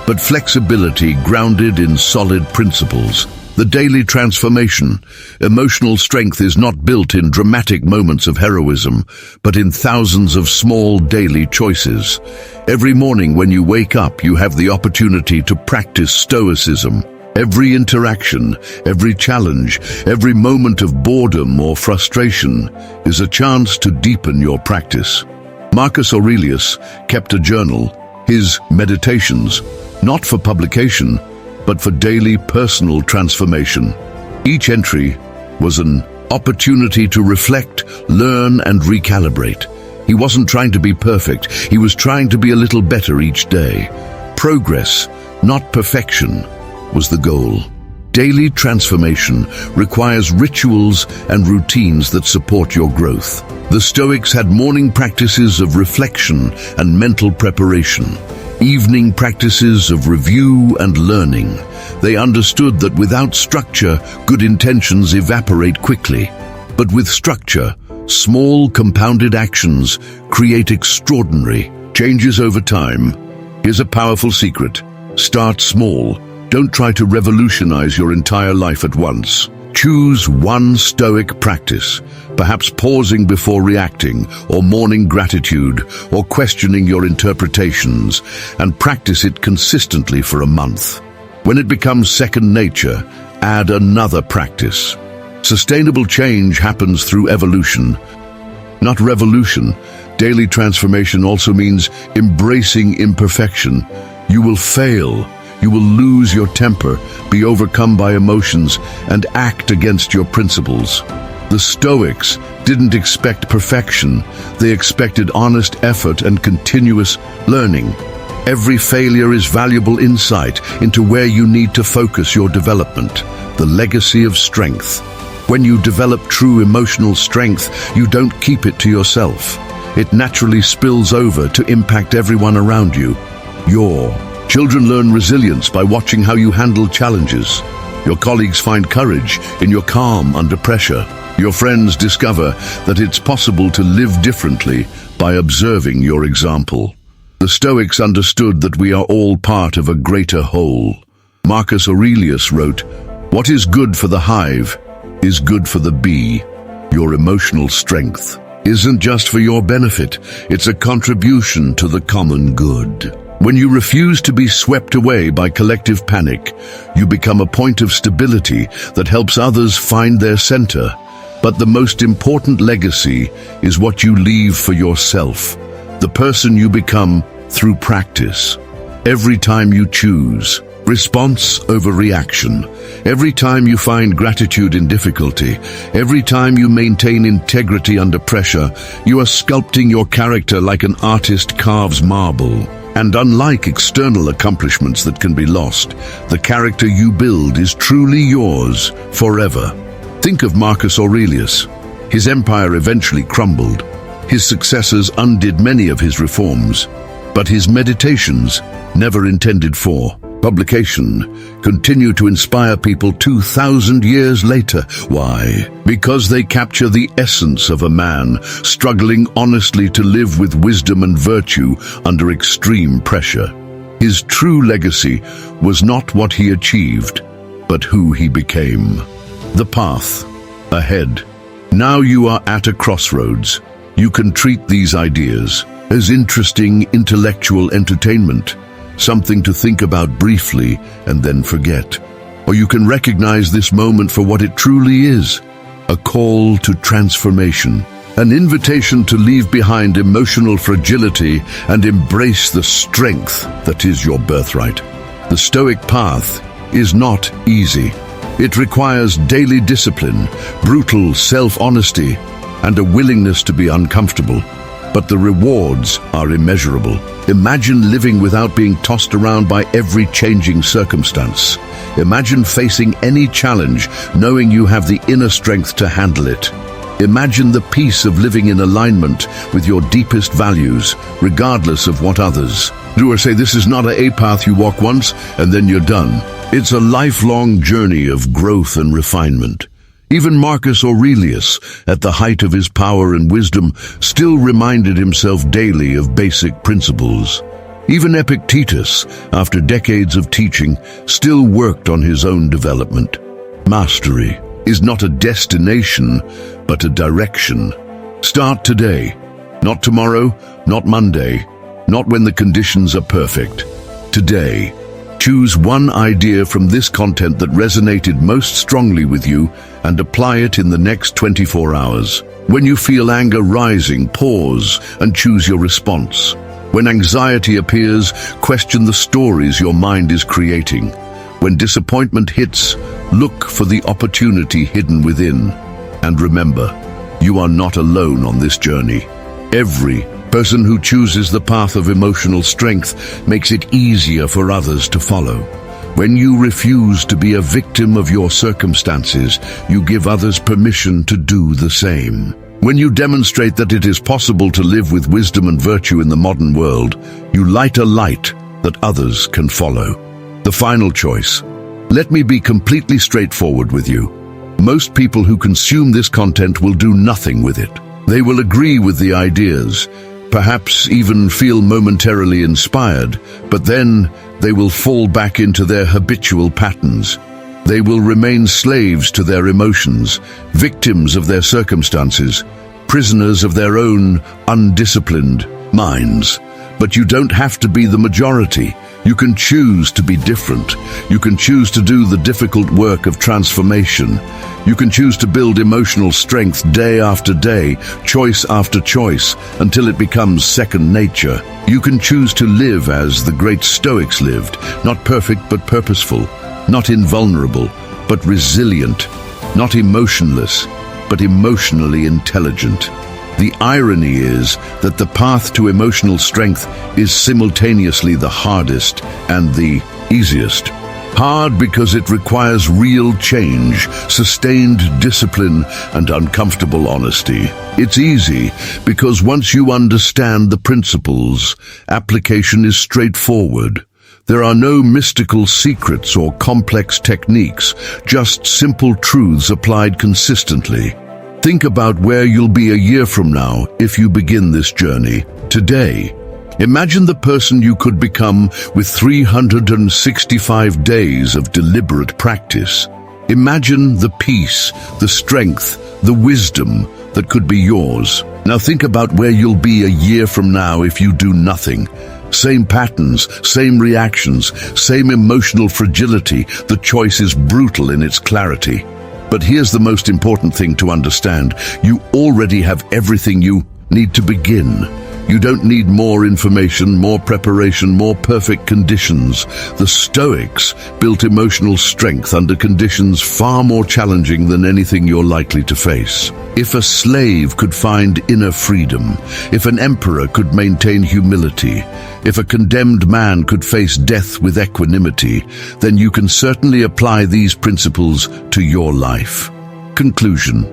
but flexibility grounded in solid principles. The daily transformation. Emotional strength is not built in dramatic moments of heroism, but in thousands of small daily choices. Every morning when you wake up, you have the opportunity to practice Stoicism. Every interaction, every challenge, every moment of boredom or frustration is a chance to deepen your practice. Marcus Aurelius kept a journal, his Meditations, not for publication, but for daily personal transformation. Each entry was an opportunity to reflect, learn, and recalibrate. He wasn't trying to be perfect, he was trying to be a little better each day. Progress, not perfection, was the goal. Daily transformation requires rituals and routines that support your growth. The Stoics had morning practices of reflection and mental preparation, evening practices of review and learning. They understood that without structure, good intentions evaporate quickly. But with structure, small compounded actions create extraordinary changes over time. Here's a powerful secret. Start small. Don't try to revolutionize your entire life at once. Choose one Stoic practice, perhaps pausing before reacting, or mourning gratitude, or questioning your interpretations, and practice it consistently for a month. When it becomes second nature, add another practice. Sustainable change happens through evolution, not revolution. Daily transformation also means embracing imperfection. You will fail. You will lose your temper, be overcome by emotions, and act against your principles. The Stoics didn't expect perfection. They expected honest effort and continuous learning. Every failure is valuable insight into where you need to focus your development. The legacy of strength. When you develop true emotional strength, you don't keep it to yourself. It naturally spills over to impact everyone around you. Your children learn resilience by watching how you handle challenges. Your colleagues find courage in your calm under pressure. Your friends discover that it's possible to live differently by observing your example. The Stoics understood that we are all part of a greater whole. Marcus Aurelius wrote, "What is good for the hive is good for the bee." Your emotional strength isn't just for your benefit, it's a contribution to the common good. When you refuse to be swept away by collective panic, you become a point of stability that helps others find their center. But the most important legacy is what you leave for yourself, the person you become through practice. Every time you choose response over reaction, every time you find gratitude in difficulty, every time you maintain integrity under pressure, you are sculpting your character like an artist carves marble. And unlike external accomplishments that can be lost, the character you build is truly yours forever. Think of Marcus Aurelius. His empire eventually crumbled. His successors undid many of his reforms, but his meditations, never intended for publication, continue to inspire people 2,000 years later. Why? Because they capture the essence of a man struggling honestly to live with wisdom and virtue under extreme pressure. His true legacy was not what he achieved, but who he became. The path ahead. Now you are at a crossroads. You can treat these ideas as interesting intellectual entertainment, something to think about briefly and then forget. Or you can recognize this moment for what it truly is, a call to transformation, an invitation to leave behind emotional fragility and embrace the strength that is your birthright. The Stoic path is not easy. It requires daily discipline, brutal self-honesty, and a willingness to be uncomfortable. but the rewards are immeasurable. Imagine living without being tossed around by every changing circumstance. Imagine facing any challenge, knowing you have the inner strength to handle it. Imagine the peace of living in alignment with your deepest values, regardless of what others do or say. This is not a path you walk once and then you're done. It's a lifelong journey of growth and refinement. Even Marcus Aurelius, at the height of his power and wisdom, still reminded himself daily of basic principles. Even Epictetus, after decades of teaching, still worked on his own development. Mastery is not a destination, but a direction. Start today, not tomorrow, not Monday, not when the conditions are perfect. Today, choose one idea from this content that resonated most strongly with you and apply it in the next 24 hours. When you feel anger rising, pause and choose your response. When anxiety appears, question the stories your mind is creating. When disappointment hits, look for the opportunity hidden within. And remember, you are not alone on this journey. Every person who chooses the path of emotional strength makes it easier for others to follow. When you refuse to be a victim of your circumstances, you give others permission to do the same. When you demonstrate that it is possible to live with wisdom and virtue in the modern world, you light a light that others can follow. The final choice. Let me be completely straightforward with you. Most people who consume this content will do nothing with it. They will agree with the ideas, perhaps even feel momentarily inspired, but then they will fall back into their habitual patterns. They will remain slaves to their emotions, victims of their circumstances, prisoners of their own undisciplined minds. But you don't have to be the majority. You can choose to be different. You can choose to do the difficult work of transformation. You can choose to build emotional strength day after day, choice after choice, until it becomes second nature. You can choose to live as the great Stoics lived, not perfect but purposeful, not invulnerable but resilient, not emotionless but emotionally intelligent. The irony is that the path to emotional strength is simultaneously the hardest and the easiest. Hard because it requires real change, sustained discipline, and uncomfortable honesty. It's easy because once you understand the principles, application is straightforward. There are no mystical secrets or complex techniques, just simple truths applied consistently. Think about where you'll be a year from now if you begin this journey today. Imagine the person you could become with 365 days of deliberate practice. Imagine the peace, the strength, the wisdom that could be yours. Now think about where you'll be a year from now if you do nothing. Same patterns, same reactions, same emotional fragility. The choice is brutal in its clarity. But here's the most important thing to understand. You already have everything you need to begin. You don't need more information, more preparation, more perfect conditions. The Stoics built emotional strength under conditions far more challenging than anything you're likely to face. If a slave could find inner freedom, if an emperor could maintain humility, if a condemned man could face death with equanimity, then you can certainly apply these principles to your life. Conclusion.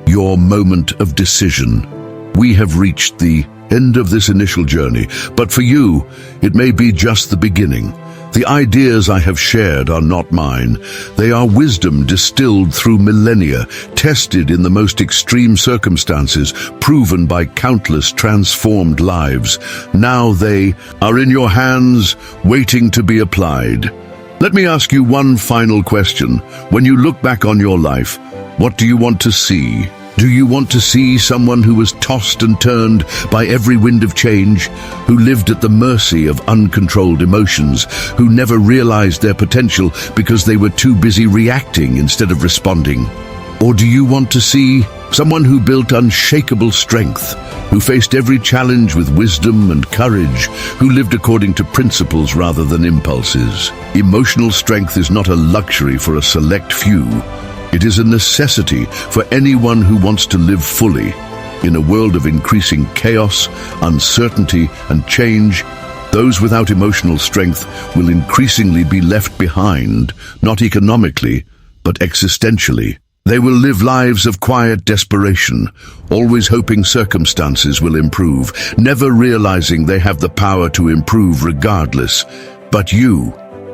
Your moment of decision. We have reached the end of this initial journey, but for you, it may be just the beginning. The ideas I have shared are not mine. They are wisdom distilled through millennia, tested in the most extreme circumstances, proven by countless transformed lives. Now they are in your hands, waiting to be applied. Let me ask you one final question. When you look back on your life, what do you want to see? Do you want to see someone who was tossed and turned by every wind of change, who lived at the mercy of uncontrolled emotions, who never realized their potential because they were too busy reacting instead of responding? Or do you want to see someone who built unshakable strength, who faced every challenge with wisdom and courage, who lived according to principles rather than impulses? Emotional strength is not a luxury for a select few. It is a necessity for anyone who wants to live fully. In a world of increasing chaos, uncertainty, and change, those without emotional strength will increasingly be left behind, not economically, but existentially. They will live lives of quiet desperation, always hoping circumstances will improve, never realizing they have the power to improve regardless. But you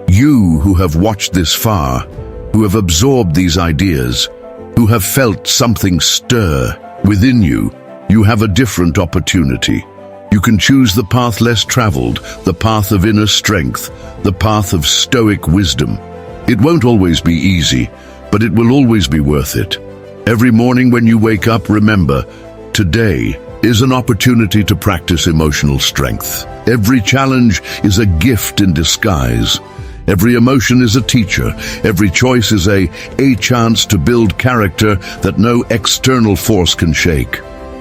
who have watched this far, who have absorbed these ideas, who have felt something stir within you, you have a different opportunity. You can choose the path less traveled, the path of inner strength, the path of Stoic wisdom. It won't always be easy, but it will always be worth it. Every morning when you wake up, remember, today is an opportunity to practice emotional strength. Every challenge is a gift in disguise. Every emotion is a teacher. Every choice is a chance to build character that no external force can shake.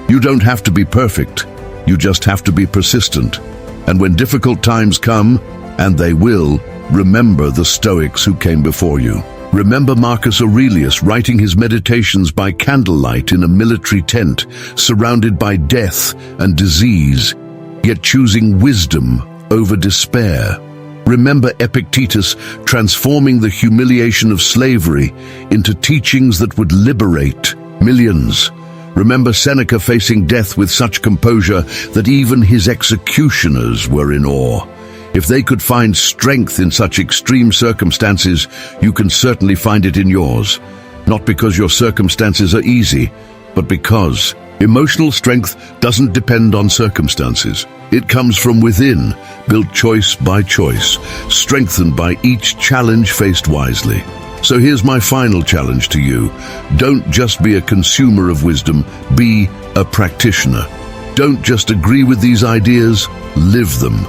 You don't have to be perfect. You just have to be persistent. And when difficult times come, and they will, remember the Stoics who came before you. Remember Marcus Aurelius writing his meditations by candlelight in a military tent, surrounded by death and disease, yet choosing wisdom over despair. Remember Epictetus transforming the humiliation of slavery into teachings that would liberate millions. Remember Seneca facing death with such composure that even his executioners were in awe. If they could find strength in such extreme circumstances, you can certainly find it in yours. Not because your circumstances are easy, but because emotional strength doesn't depend on circumstances. It comes from within, built choice by choice, strengthened by each challenge faced wisely. So here's my final challenge to you. Don't just be a consumer of wisdom, be a practitioner. Don't just agree with these ideas, live them.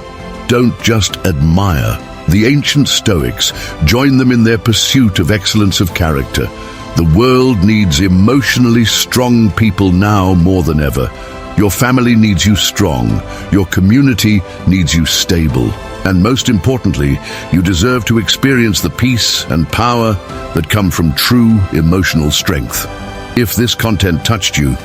Don't just admire the ancient Stoics, join them in their pursuit of excellence of character. The world needs emotionally strong people now more than ever. Your family needs you strong, your community needs you stable, and most importantly, you deserve to experience the peace and power that come from true emotional strength. If this content touched you,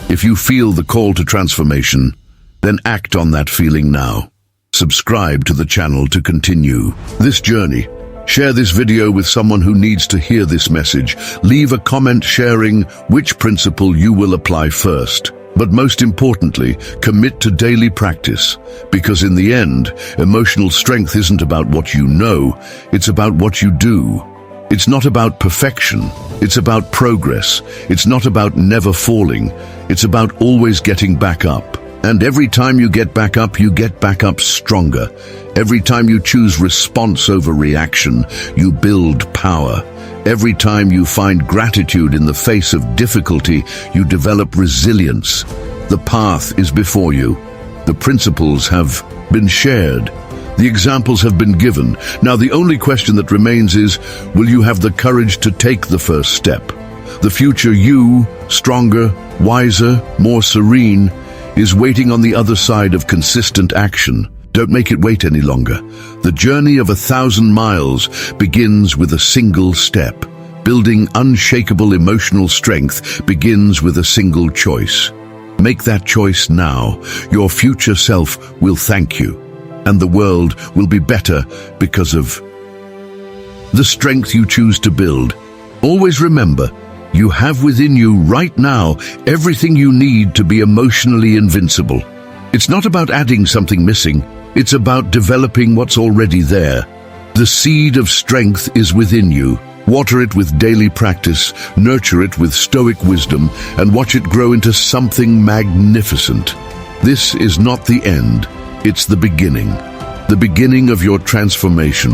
if you feel the call to transformation, then act on that feeling now. Subscribe to the channel to continue this journey. Share this video with someone who needs to hear this message. Leave a comment sharing which principle you will apply first. But most importantly, commit to daily practice, because in the end, emotional strength isn't about what you know, it's about what you do. It's not about perfection, it's about progress. It's not about never falling, it's about always getting back up. And every time you get back up stronger. Every time you choose response over reaction, you build power. Every time you find gratitude in the face of difficulty, you develop resilience. The path is before you. The principles have been shared. The examples have been given. Now the only question that remains is, will you have the courage to take the first step? The future you, stronger, wiser, more serene, is waiting on the other side of consistent action. Don't make it wait any longer. The journey of 1,000 miles begins with a single step. Building unshakable emotional strength begins with a single choice. Make that choice now. Your future self will thank you, and the world will be better because of the strength you choose to build. Always remember, you have within you right now everything you need to be emotionally invincible. It's not about adding something missing, it's about developing what's already there. The seed of strength is within you. Water it with daily practice, nurture it with Stoic wisdom, and watch it grow into something magnificent. This is not the end, it's the beginning. The beginning of your transformation.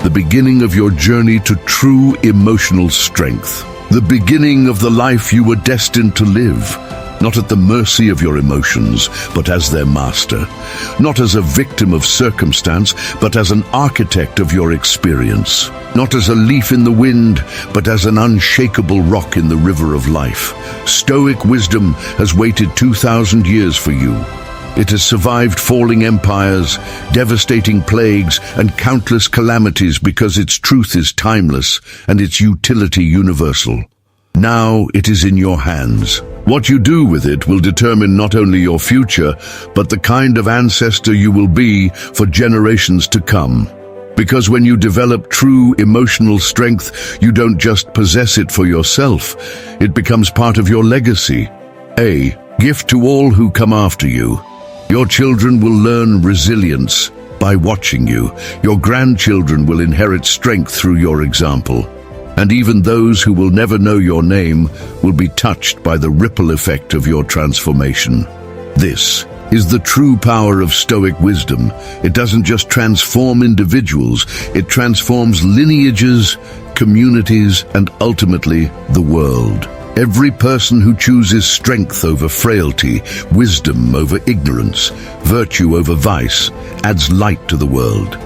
The beginning of your journey to true emotional strength. The beginning of the life you were destined to live, not at the mercy of your emotions, but as their master. Not as a victim of circumstance, but as an architect of your experience. Not as a leaf in the wind, but as an unshakable rock in the river of life. Stoic wisdom has waited 2,000 years for you. It has survived falling empires, devastating plagues, and countless calamities because its truth is timeless and its utility universal. Now it is in your hands. What you do with it will determine not only your future, but the kind of ancestor you will be for generations to come. Because when you develop true emotional strength, you don't just possess it for yourself, it becomes part of your legacy. A gift to all who come after you. Your children will learn resilience by watching you. Your grandchildren will inherit strength through your example. And even those who will never know your name will be touched by the ripple effect of your transformation. This is the true power of Stoic wisdom. It doesn't just transform individuals, it transforms lineages, communities, and ultimately the world. Every person who chooses strength over frailty, wisdom over ignorance, virtue over vice, adds light to the world.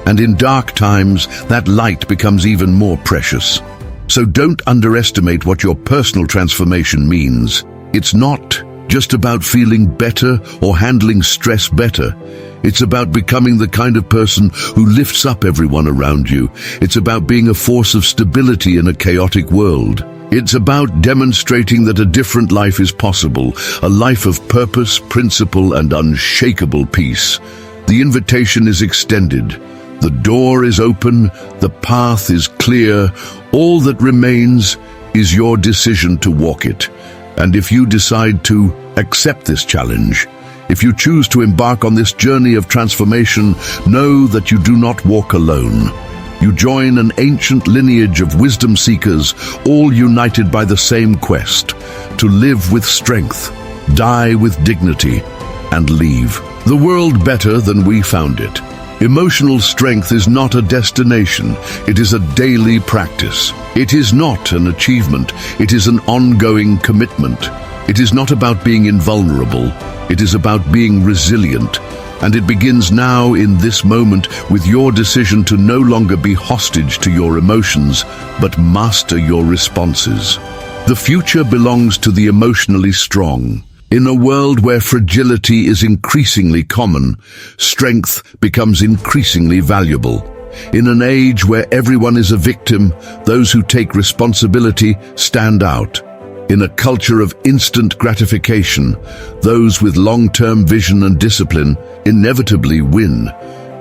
And in dark times, that light becomes even more precious. So don't underestimate what your personal transformation means. It's not just about feeling better or handling stress better. It's about becoming the kind of person who lifts up everyone around you. It's about being a force of stability in a chaotic world. It's about demonstrating that a different life is possible, a life of purpose, principle, and unshakable peace. The invitation is extended. The door is open, the path is clear. All that remains is your decision to walk it. And if you decide to accept this challenge, if you choose to embark on this journey of transformation, know that you do not walk alone. You join an ancient lineage of wisdom seekers, all united by the same quest, to live with strength, die with dignity, and leave the world better than we found it. Emotional strength is not a destination, it is a daily practice. It is not an achievement, it is an ongoing commitment. It is not about being invulnerable, it is about being resilient. And it begins now in this moment with your decision to no longer be hostage to your emotions, but master your responses. The future belongs to the emotionally strong. In a world where fragility is increasingly common, strength becomes increasingly valuable. In an age where everyone is a victim, those who take responsibility stand out. In a culture of instant gratification, those with long-term vision and discipline inevitably win.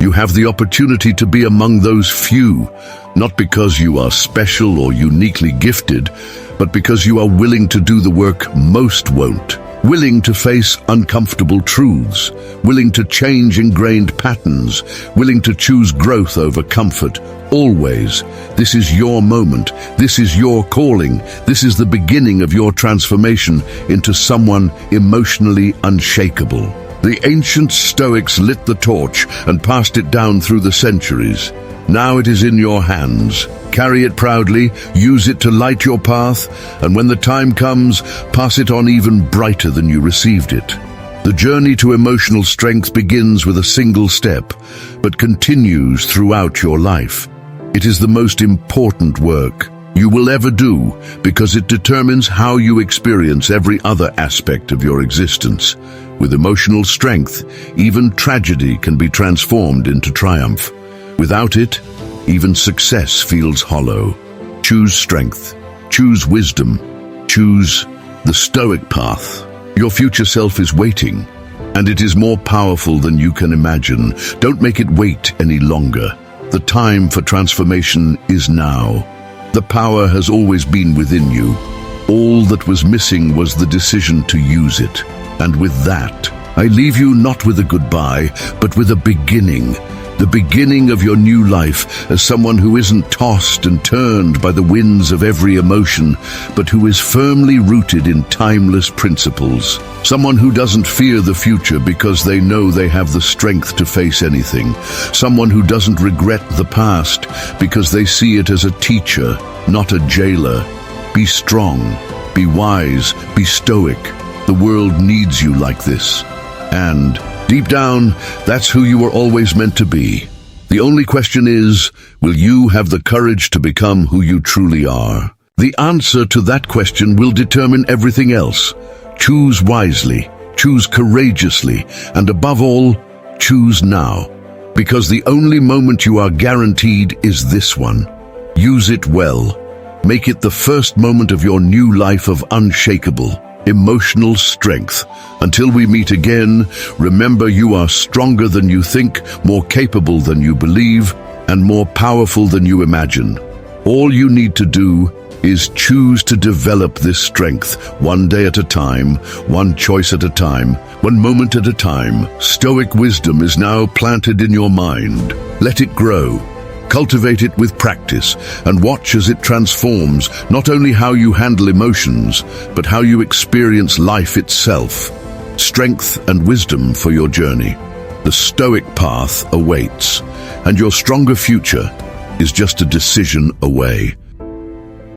You have the opportunity to be among those few, not because you are special or uniquely gifted, but because you are willing to do the work most won't. Willing to face uncomfortable truths, willing to change ingrained patterns, willing to choose growth over comfort, always. This is your moment, this is your calling, this is the beginning of your transformation into someone emotionally unshakable. The ancient Stoics lit the torch and passed it down through the centuries. Now it is in your hands. Carry it proudly, use it to light your path, and when the time comes, pass it on even brighter than you received it. The journey to emotional strength begins with a single step, but continues throughout your life. It is the most important work you will ever do because it determines how you experience every other aspect of your existence. With emotional strength, even tragedy can be transformed into triumph. Without it, even success feels hollow. Choose strength, choose wisdom, choose the Stoic path. Your future self is waiting, and it is more powerful than you can imagine. Don't make it wait any longer. The time for transformation is now. The power has always been within you. All that was missing was the decision to use it. And with that, I leave you not with a goodbye, but with a beginning. The beginning of your new life as someone who isn't tossed and turned by the winds of every emotion, but who is firmly rooted in timeless principles. Someone who doesn't fear the future because they know they have the strength to face anything. Someone who doesn't regret the past because they see it as a teacher, not a jailer. Be strong, be wise, be stoic. The world needs you like this. And deep down, that's who you were always meant to be. The only question is, will you have the courage to become who you truly are? The answer to that question will determine everything else. Choose wisely, choose courageously, and above all, choose now. Because the only moment you are guaranteed is this one. Use it well. Make it the first moment of your new life of unshakable, emotional strength. Until we meet again, remember you are stronger than you think, more capable than you believe, and more powerful than you imagine. All you need to do is choose to develop this strength, one day at a time, one choice at a time, one moment at a time. Stoic wisdom is now planted in your mind. Let it grow. Cultivate it with practice and watch as it transforms not only how you handle emotions, but how you experience life itself. Strength and wisdom for your journey. The Stoic path awaits, and your stronger future is just a decision away.